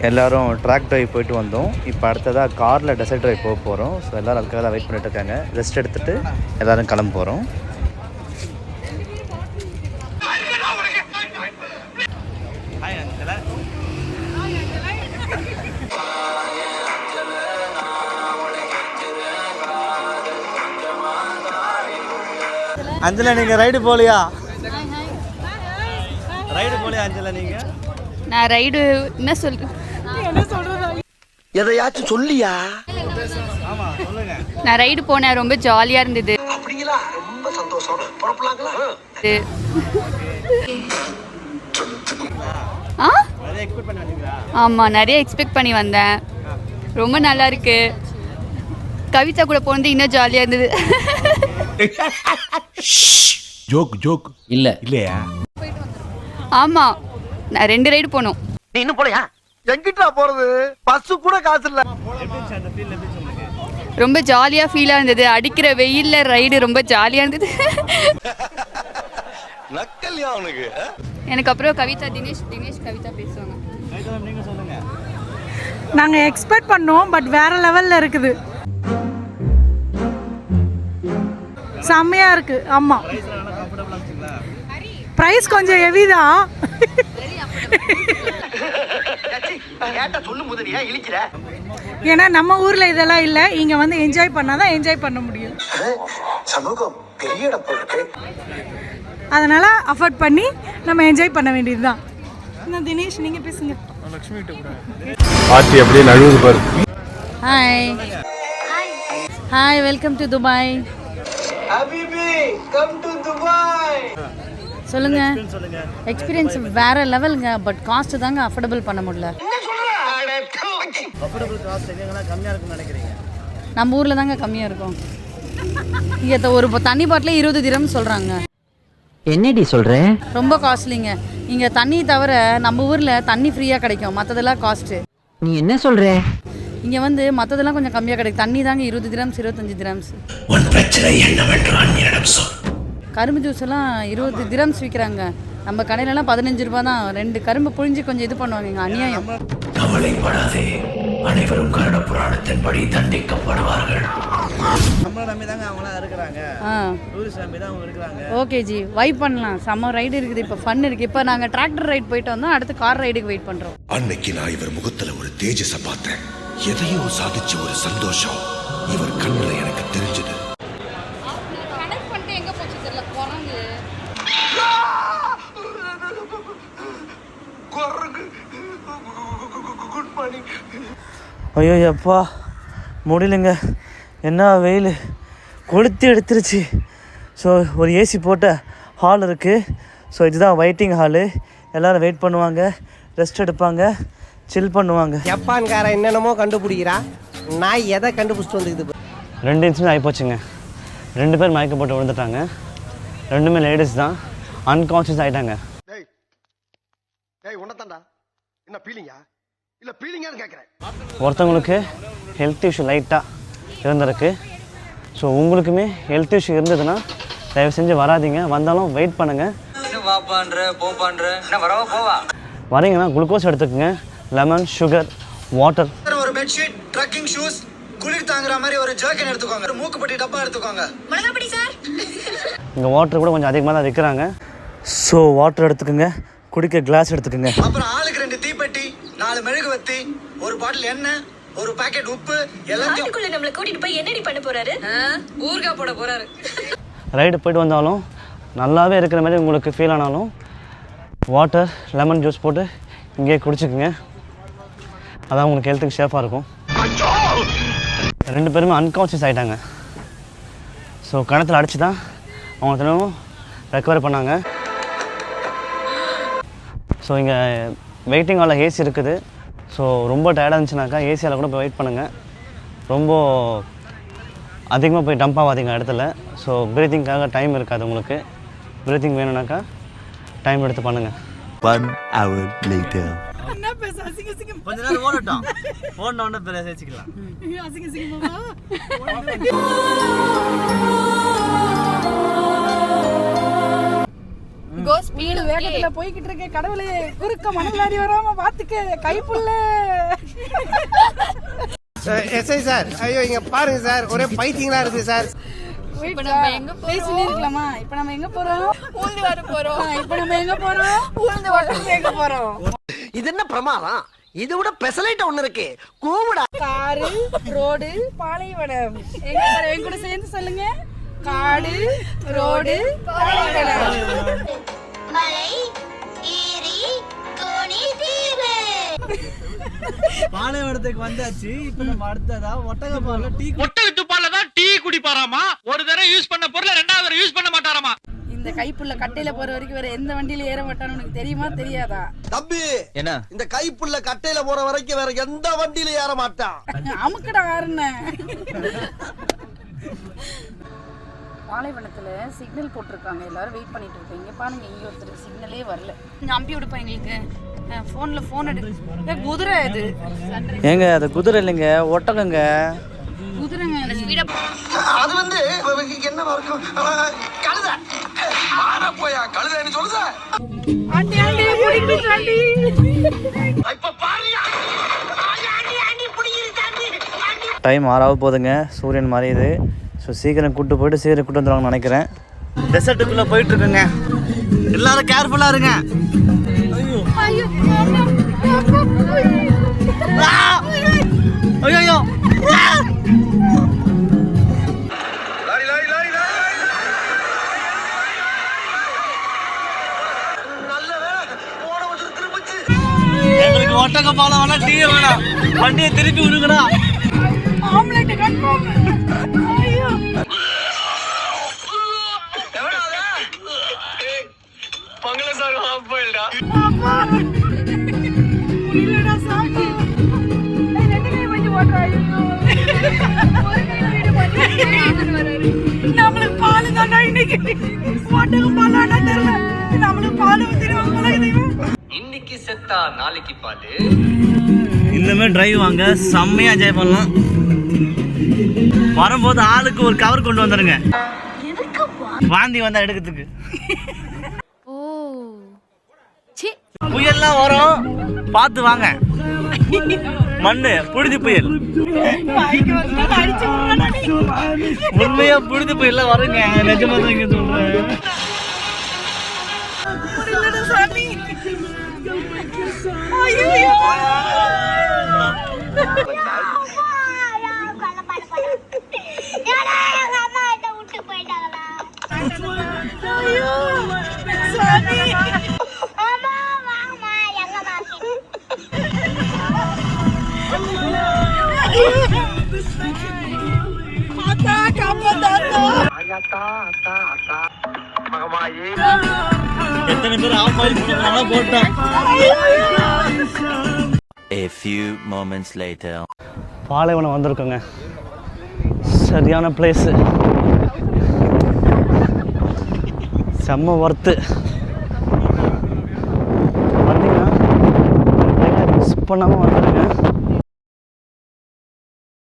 எல்லோரும் track drive போயிட்டு வந்தோம். இப்போ அடுத்ததாக காரில் டெசர்ட் ட்ரைவ் போக போகிறோம். ஸோ எல்லோரும் அதுக்காக தான் வெயிட் பண்ணிட்டு இருக்காங்க. ரெஸ்ட் எடுத்துகிட்டு எல்லோரும் கிளம்ப போகிறோம். அஞ்சலா நீங்கள் ரைடு போகலையா? ரைடு போகலையா அஞ்சலா நீங்கள்? நான் ரைடு என்ன சொல்றேன், எதையாச்சும் சொல்லியா? ஆமா சொல்லுங்க. நான் ரைடு போனேன், ரொம்ப ஜாலியா இருந்தது. அப்படிங்களா? ரொம்ப சந்தோஷம். புறப்படலாங்களா? நிறைய எக்ஸ்பெக்ட் பண்ணி வந்தீங்களா? ஆமா, நிறைய எக்ஸ்பெக்ட் பண்ணி வந்தேன். ரொம்ப நல்லா இருக்கு. கவிதா கூட போனது இன்னும் ஜாலியா இருந்தது. ஜோக் ஜோக் இல்ல இல்லையா? ஆமா, நான் 2 ரைடு போனோம். நீ இன்னும் போலையா? எங்கிட்டா போறது? பஸ் கூட காசு இல்ல. ரொம்ப ஜாலியா ஃபீலா இருந்தது. அடிக்கிற வெயில்ல ரைடு ரொம்ப ஜாலியா இருந்தது. நக்கல்யா அவனுக்கு. எனக்கு அப்புறம் கவிதா, தினேஷ் கவிதா பேசுவாங்க. நீங்க சொல்லுங்க. நாங்க எக்ஸ்பெக்ட் பண்ணோம், பட் வேற லெவல்ல இருக்குது. செம்மையா இருக்கு. ஆமா, பிரைஸ் கொஞ்சம் ஹெவி தான். ஏன்னா நம்ம ஊர்ல இதெல்லாம் இல்ல. இங்க வந்து என்ஜாய் பண்ணாதான் என்ஜாய் பண்ண முடியும். சமூகம் பெரிய இடம் போயிருக்கு. அதனால அஃபோர்ட் பண்ணி நம்ம என்ஜாய் பண்ண வேண்டியதுதான். தினேஷ் நீங்க பேசுங்க. ஆச்சி அப்படியே நழுவுது பாரு. Hi, welcome to Dubai. Habibi come to Dubai. சொல்லுங்க. எக்ஸ்பீரியன்ஸ் வேற லெவலுங்க. பட் காஸ்ட் தாங்க அஃபோர்டபுள் பண்ண முடியல. அஃபோர்டபுள் காஸ்ட் எங்கெல்லாம் கம்மியாக இருக்குன்னு நினைக்கிறீங்க? நம்ம ஊர்ல தாங்க கம்மியா இருக்கும். இங்க ஒரு தண்ணி பாட்டிலே 20 திரம்ஸ் சொல்றாங்க. என்னடி சொல்ற? ரொம்ப காஸ்ட்லிங்க. இங்க தண்ணி தவிர நம்ம ஊர்ல தண்ணி ஃப்ரீயா கிடைக்கும், மத்ததெல்லாம் காஸ்ட். நீ என்ன சொல்ற? இங்க வந்து மத்ததெல்லாம் கொஞ்சம் கம்மியா கிடைக்கும். தண்ணி தாங்க 20 திரம்ஸ் 25 திரம்ஸ். உன் பிரச்சனை என்னவென்றால் என்னிடம் சொல். கரும்பு ஜூஸ் எல்லாம் 20 திரம்ஸ் விற்கிறாங்க. நம்ம கடையில எல்லாம் 15 ரூபாய் தான். 2 கரும்பு புழிஞ்சு கொஞ்சம் இது பண்ணுவாங்க. அநியாயம். கவலைப்படாதே, அனைவரும் கருட புராணத்தின்படி தண்டிக்கப்படுவார்கள். நம்மள நம்பி தாங்க அவங்களாம் இருக்கிறாங்க. டூரிஸ்ட் நம்பி தான் அவங்க இருக்கிறாங்க. ஓகே ஜி, வைப் பண்ணலாம். செம்ம ரைடு இருக்குது. இப்போ ஃபன் இருக்கு. இப்போ நாங்க டிராக்டர் ரைடு போயிட்டு வந்தோம். அடுத்து கார் ரைடுக்கு வெயிட் பண்றோம். அன்னைக்கு நான் இவர் முகத்துல ஒரு தேஜஸ பார்த்தேன். எதையோ சாதிச்ச ஒரு சந்தோஷம் இவர் கண்ணுல எனக்கு தெரிஞ்சது. ஐயோ எப்பா முடியலைங்க. என்ன வெயில் கொளுத்தி எடுத்துருச்சு. ஸோ ஒரு ஏசி போட்ட ஹால் இருக்குது. ஸோ இதுதான் வெயிட்டிங் ஹாலு. எல்லோரும் வெயிட் பண்ணுவாங்க, ரெஸ்ட் எடுப்பாங்க, சில் பண்ணுவாங்க. ஜப்பான்காரன் என்னென்னமோ கண்டுபிடிக்கிறா. நான் எதை கண்டுபிடிச்சிட்டு வந்துக்குது? 2 இன்சிடென்ட் ஆகிப்போச்சுங்க. 2 பேர் மயக்க போட்டு விழுந்துட்டாங்க. 2மே லேடிஸ் தான். அன்கான்ஷியஸ் ஆகிட்டாங்க. ஒருத்தவங்களுக்கு ஹெல்த் இஷ்யூ லைட்டாக இருந்திருக்கு. ஸோ உங்களுக்குமே ஹெல்த் இஷ்யூ இருந்ததுன்னா தயவு செஞ்சு வராதிங்க. வந்தாலும் வெயிட் பண்ணுங்கள். வரீங்கன்னா குளுக்கோஸ் எடுத்துக்கோங்க, லெமன், சுகர், வாட்டர். ஒரு பெட்ஷீட், ட்ரக்கிங் ஷூஸ், குளிர் தாங்குற மாதிரி ஒரு ஜாக்கெட் எடுத்துக்கோங்க. ஒரு மூக்குப்பட்டி டப்பா எடுத்துக்கோங்க. மிளகாப்பொடி சார். இங்கே வாட்டர் கூட கொஞ்சம் அதிகமாக தான் விற்கிறாங்க. ஸோ வாட்டர் எடுத்துக்கோங்க, குடிக்க கிளாஸ் எடுத்துக்கோங்க. அப்புறம் ஆளுக்கு 2 தீப்பெட்டி, 4 மெழுகுவர்த்தி, ஒரு பாட்டில் எண்ணெய், ஒரு பாக்கெட் உப்பு எல்லாத்தையும். நம்மள கூட்டிட்டு போய் என்னடி பண்ண போறாரு? ஊர்கா போட போறாரு. ரைடு போயிட்டு வந்தாலும் நல்லாவே இருக்கிற மாதிரி உங்களுக்கு ஃபீல் ஆனாலும் வாட்டர், லெமன் ஜூஸ் போட்டு இங்கேயே குடிச்சுக்குங்க. அதான் உங்களுக்கு ஹெல்த்துக்கு சேஃபாக இருக்கும். 2 பேருமே அன்கான்ஷியஸ் ஆகிட்டாங்க. ஸோ கணத்தில் அடித்து தான் அவங்க தினமும் ரெக்கவர் பண்ணாங்க. ஸோ இங்கே வெயிட்டிங் ஹாலில் ஏசி இருக்குது. ஸோ ரொம்ப டயர்டாக இருந்துச்சுனாக்கா ஏசியால் கூட போய் வெயிட் பண்ணுங்கள். ரொம்ப அதிகமாக போய் டம்ப் ஆகாதீங்க இடத்துல. ஸோ ப்ரீத்திங்காக டைம் இருக்காது உங்களுக்கு. ப்ரீத்திங் வேணும்னாக்கா டைம் எடுத்து பண்ணுங்கள். 1 hour later. கொஞ்ச நேரம் ஓடட்டும். ஓடின உடனே பேசிக்கலாம். கோஸ் ஸ்பீடு வேகத்துல போய்கிட்டு இருக்கேன். கடவுளே, குறுக்க மணலாரி வராம பாத்துக்க, கைப்புள்ள. எஸ்ஐ சார், ஐயோ இங்க பாருங்க சார், ஒரே பைத்தியங்களா இருக்கு சார். இப்போ நம்ம எங்க பேசினே இருக்கலாமா? இப்போ நம்ம எங்க போறோம்? ஊந்து வர போறோம். இப்போ நம்ம எங்க போறோம்? ஊந்து வர எங்க போறோம்? இது என்ன பிரமாதம்? இது விட பெசலைட் ஒண்ணு இருக்கு. கூவுடா. காடு, ரோடு, பாலைவனம். எங்க போறோம்? எங்க கூட சேர்ந்து சொல்லுங்க. காடு, ரோடு, பாலைவனம். மலை ஏரி தோணி தீவு. பாலைவனத்துக்கு வந்தாச்சு. இப்போ நம்ம அடுத்ததா ஒட்டகப்பால்ல ஒட்டகத்து பால்ல தான் டீ குடிப்பாராமா. ஒரு தடவை யூஸ் பண்ண பொருளை ரெண்டாவது தடவை யூஸ் பண்ண மாட்டாராமா. இந்த கைப்புள்ள கட்டையில போற வரைக்கும் வேற எந்த வண்டியில ஏற மாட்டான்னு உனக்கு தெரியுமா தெரியாதா? தம்பி என்ன இந்த கைப்புள்ள கட்டையில போற வரைக்கும் வேற எந்த வண்டியில ஏற மாட்டான். அமுக்கடா ஆறுன. பாலைவனத்துல சிக்னல் போட்டிருக்காங்க, எல்லாரும் வெயிட் பண்ணிட்டு இருக்கீங்க. இங்க பாருங்க, இங்க ஒருத்தர் சிக்னலே வரல. கொஞ்சம் அம்பி விடுப்பா எங்களுக்கு. போன்ல போன் எடு. குதிரை இது ஏங்க, அது குதிரை இல்லைங்க, ஒட்டகங்க. குதிரைங்க. ஸ்பீடா அது வந்து என்னவா இருக்கும்? கழுத. மாற போயா கழுதைன்னு சொல்லுத. ஆண்டி ஆண்டி புடிங்க ஆண்டி. இப்ப பாருயா. ஆண்டி புடிங்கிருச்சாண்டி. டைம் 6 போகுதுங்க, சூரியன் மறையுது. ஸோ சீக்கிரம் கூப்பிட்டு போயிட்டு சீக்கிரம் கூட்டு வந்துடுவாங்கன்னு நினைக்கிறேன். டெசர்ட்டுக்குள்ளே போயிட்டு இருக்குங்க, எல்லாரும் கேர்ஃபுல்லாக இருங்க. ஐயோ ஐயோ எங்களுக்கு ஒட்டக பாலம் வேணா, டீ வேணாம், வண்டியை திருப்பி விடுங்கடா. Omelette confirm. ஐயோ பங்களாசார் ஹாஃப் பாயில்டா. அப்பா இல்லடா சாமி. ரெண்டு கை வச்சு ஓட்றா. ஐயோ ஒரு கை வீடு பண்ணி நம்மளுக்கு பால் தான்டா இன்னைக்கு. ஓட்டக பாலாடா தெரியல, நம்மளுக்கு பால் ஊத்திடுவாங்க போல. இன்னைக்கு செத்தா நாளைக்கு பாலு. இந்த மாதிரி டிரைவ் வாங்க, செம்மையா என்ஜாய் பண்ணலாம். வரும்போது ஆளுக்கு ஒரு கவர் கொண்டு வந்துருங்க, வாந்தி வந்தா எடுக்கிறதுக்கு. புயல்லாம் வரும், பார்த்து வாங்க. மண்ணு புழுதி புயல், உண்மையா புழுதி புயல் வருங்க, நிஜமா தான் இங்க சொல்றேன். எத்தனை பேர் ஆஃப் ஆயில் போட்டோம். A few moments later. பாலைவனம் வந்திருக்கோங்க, சரியான பிளேஸு, செம்ம ஒர்த்து. வந்தீங்கன்னா மிஸ் பண்ணாமல் வந்துடுங்க.